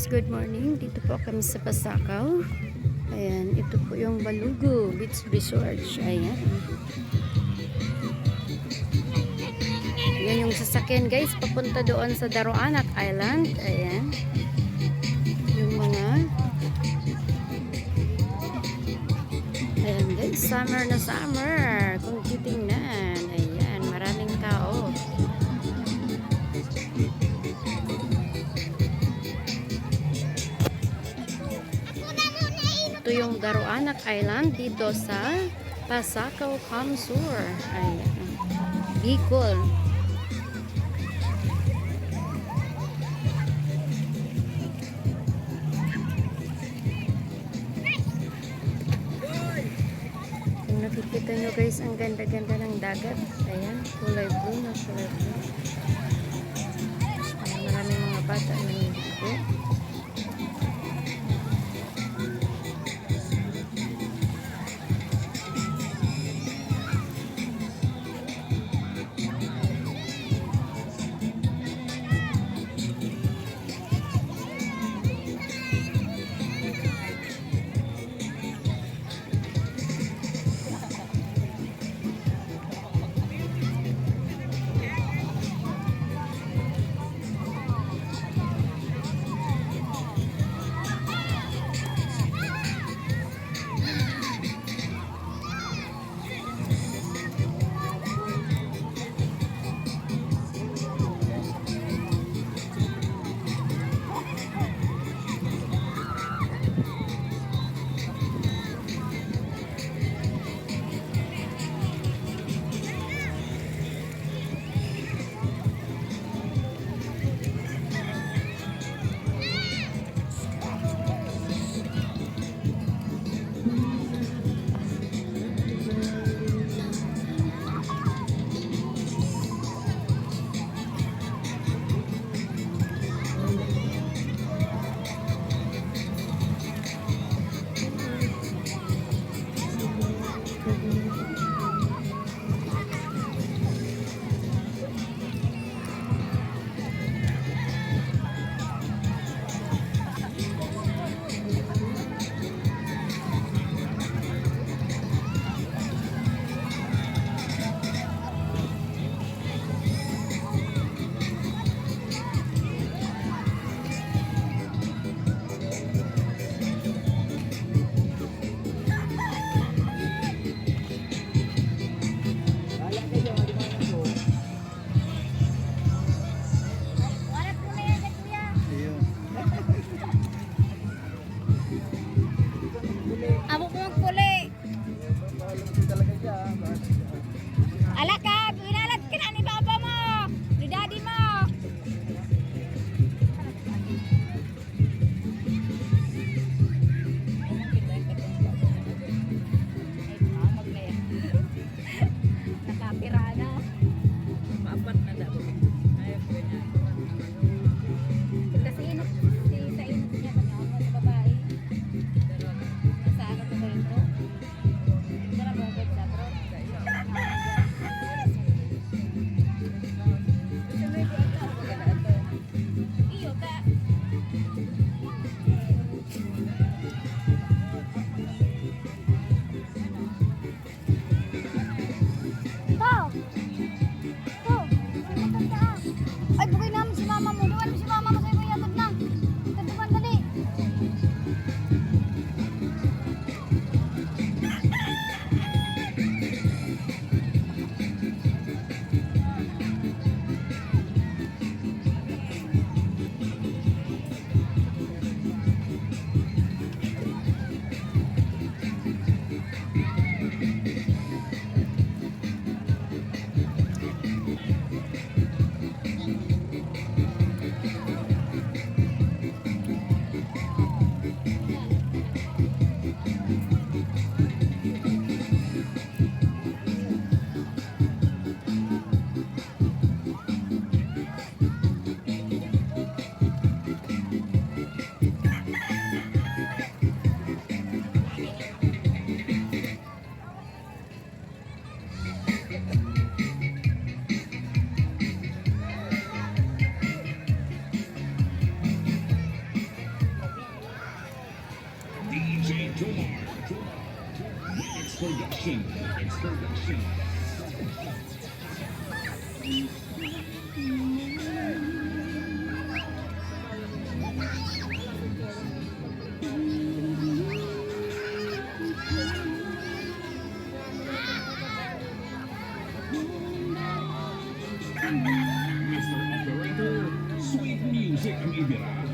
guys, good morning. Dito po kami sa Pasakaw. Ayan, ito po yung Balugo Beach Resort. Ayan. Yan yung sasakyan guys, papunta doon sa Daroanak Island. Ayan. Yung mga ayan guys, summer na summer. Kung titingnan, ayan, maraming tao. Ito yung Daroanak Island dito sa Pasakaw, Kamsur. Ayan. Bicol. Kung nakikita nyo guys, ang ganda-ganda ng dagat. Ayan, kulay blue na kulay blue. Ayan, maraming mga bata na niligo. Production. Mr. Operator, sweet music ang ibira.